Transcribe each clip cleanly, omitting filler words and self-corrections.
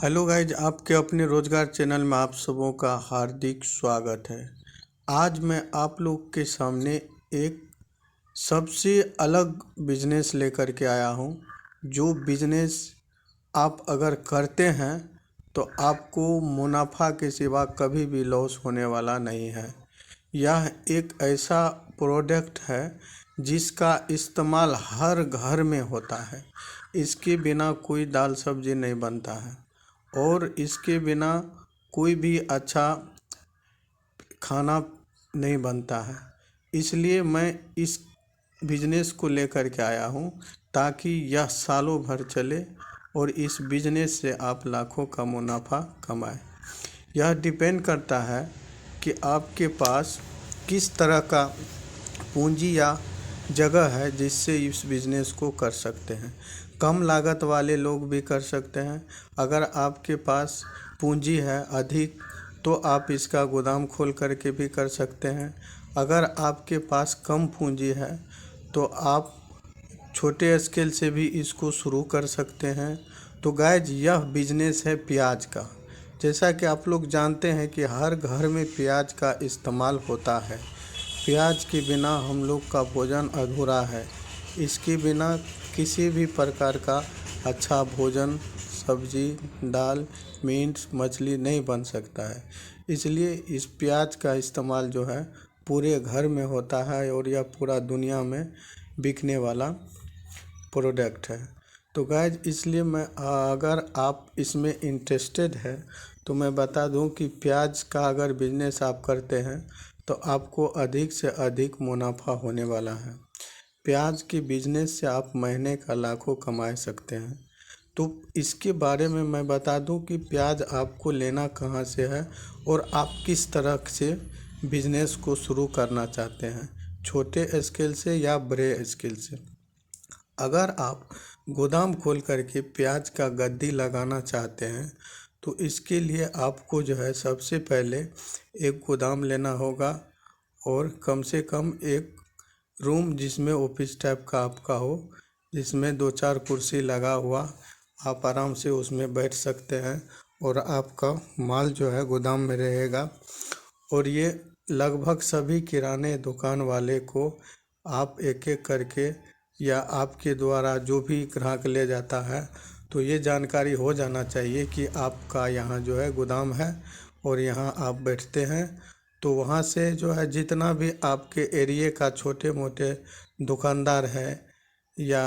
Hello guys, आपके अपने रोजगार चैनल में आप सबों का हार्दिक स्वागत है। आज मैं आप लोग के सामने एक सबसे अलग बिजनेस लेकर के आया हूं। जो बिजनेस आप अगर करते हैं तो आपको मुनाफा के सिवा कभी भी लॉस होने वाला नहीं है। यह एक ऐसा प्रोडक्ट है जिसका इस्तेमाल हर घर में होता है। इसके बिना कोई दाल सब्जी नहीं बनता है और इसके बिना कोई भी अच्छा खाना नहीं बनता है। इसलिए मैं इस बिजनेस को लेकर के आया हूँ ताकि यह सालों भर चले और इस बिजनेस से आप लाखों का मुनाफा कमाएं। यह डिपेंड करता है कि आपके पास किस तरह का पूंजी या जगह है जिससे इस बिज़नेस को कर सकते हैं। कम लागत वाले लोग भी कर सकते हैं। अगर आपके पास पूंजी है अधिक तो आप इसका गोदाम खोल करके भी कर सकते हैं। अगर आपके पास कम पूंजी है तो आप छोटे स्केल से भी इसको शुरू कर सकते हैं। तो गाइज, यह बिजनेस है प्याज का। जैसा कि आप लोग जानते हैं कि हर घर में प्याज का इस्तेमाल होता है। प्याज के बिना हम लोग का भोजन अधूरा है। इसके बिना किसी भी प्रकार का अच्छा भोजन, सब्जी, दाल, मीट, मछली नहीं बन सकता है। इसलिए इस प्याज का इस्तेमाल जो है पूरे घर में होता है और यह पूरा दुनिया में बिकने वाला प्रोडक्ट है। तो गाइज, इसलिए मैं अगर आप इसमें इंटरेस्टेड है तो मैं बता दूं कि प्याज का अगर बिजनेस आप करते हैं तो आपको अधिक से अधिक मुनाफा होने वाला है। प्याज के बिजनेस से आप महीने का लाखों कमा सकते हैं। तो इसके बारे में मैं बता दूं कि प्याज आपको लेना कहां से है और आप किस तरह से बिजनेस को शुरू करना चाहते हैं, छोटे स्केल से या बड़े स्केल से। अगर आप गोदाम खोल करके प्याज का गद्दी लगाना चाहते हैं तो इसके लिए आपको जो है सबसे पहले एक गोदाम लेना होगा और कम से कम एक रूम जिसमें ऑफिस टाइप का आपका हो, जिसमें 2-4 कुर्सी लगा हुआ, आप आराम से उसमें बैठ सकते हैं और आपका माल जो है गोदाम में रहेगा। और ये लगभग सभी किराने दुकान वाले को आप एक एक करके या आपके द्वारा जो भी ग्राहक ले जाता है तो ये जानकारी हो जाना चाहिए कि आपका यहाँ जो है गोदाम है और यहाँ आप बैठते हैं। तो वहाँ से जो है जितना भी आपके एरिए का छोटे मोटे दुकानदार हैं या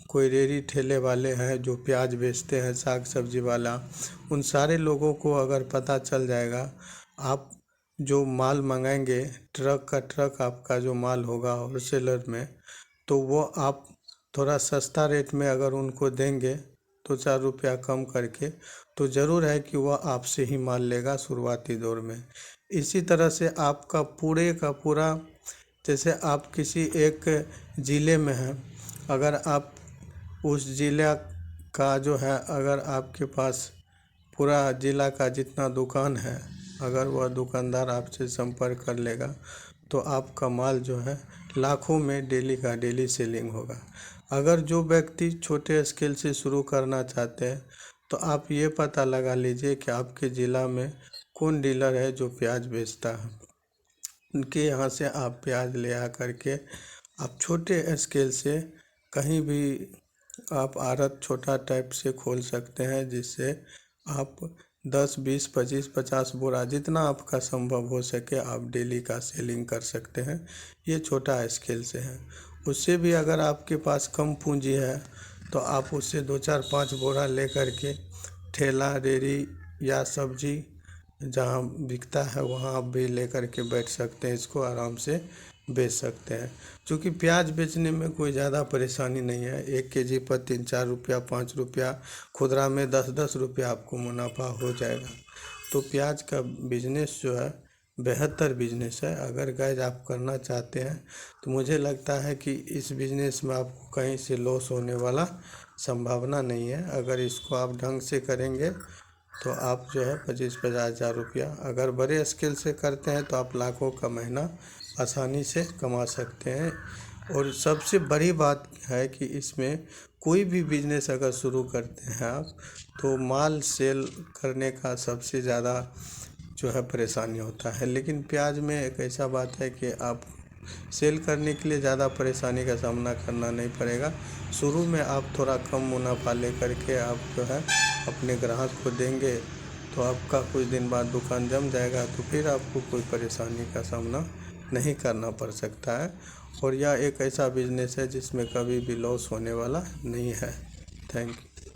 कोई रेहड़ी ठेले वाले हैं जो प्याज बेचते हैं, साग सब्जी वाला, उन सारे लोगों को अगर पता चल जाएगा, आप जो माल मंगाएंगे ट्रक का ट्रक आपका जो माल होगा होलसेलर में, तो वो आप थोड़ा सस्ता रेट में अगर उनको देंगे 2-4 रुपया कम करके, तो ज़रूर है कि वह आपसे ही माल लेगा शुरुआती दौर में। इसी तरह से आपका पूरे का पूरा, जैसे आप किसी एक ज़िले में हैं, अगर आप उस ज़िला का जो है, अगर आपके पास पूरा ज़िला का जितना दुकान है, अगर वह दुकानदार आपसे संपर्क कर लेगा तो आपका माल जो है लाखों में डेली का डेली सेलिंग होगा। अगर जो व्यक्ति छोटे स्केल से शुरू करना चाहते हैं तो आप ये पता लगा लीजिए कि आपके ज़िला में कौन डीलर है जो प्याज बेचता है। उनके यहाँ से आप प्याज ले आ करके आप छोटे स्केल से कहीं भी आप आड़त छोटा टाइप से खोल सकते हैं, जिससे आप 10, 20, 25, 50 बोरा जितना आपका संभव हो सके आप डेली का सेलिंग कर सकते हैं। ये छोटा स्केल से है। उससे भी अगर आपके पास कम पूंजी है तो आप उससे 2-4-5 बोरा ले करके ठेला रेहड़ी या सब्जी जहाँ बिकता है वहाँ आप भी ले करके बैठ सकते हैं, इसको आराम से बेच सकते हैं। क्योंकि प्याज बेचने में कोई ज़्यादा परेशानी नहीं है। 1 केजी पर 3-4 रुपया, 5 रुपया, खुदरा में 10-10 रुपया आपको मुनाफा हो जाएगा। तो प्याज का बिजनेस जो है बेहतर बिजनेस है। अगर गाइज आप करना चाहते हैं तो मुझे लगता है कि इस बिजनेस में आपको कहीं से लॉस होने वाला संभावना नहीं है। अगर इसको आप ढंग से करेंगे तो आप जो है 25-50 हज़ार रुपया, अगर बड़े स्केल से करते हैं तो आप लाखों का महीना आसानी से कमा सकते हैं। और सबसे बड़ी बात है कि इसमें कोई भी बिजनेस अगर शुरू करते हैं आप, तो माल सेल करने का सबसे ज़्यादा जो है परेशानी होता है। लेकिन प्याज में एक ऐसा बात है कि आप सेल करने के लिए ज़्यादा परेशानी का सामना करना नहीं पड़ेगा। शुरू में आप थोड़ा कम मुनाफा लेकर के आप जो है अपने ग्राहक को देंगे, तो आपका कुछ दिन बाद दुकान जम जाएगा, तो फिर आपको कोई परेशानी का सामना नहीं करना पड़ सकता है। और यह एक ऐसा बिजनेस है जिसमें कभी भी लॉस होने वाला नहीं है। Thank you.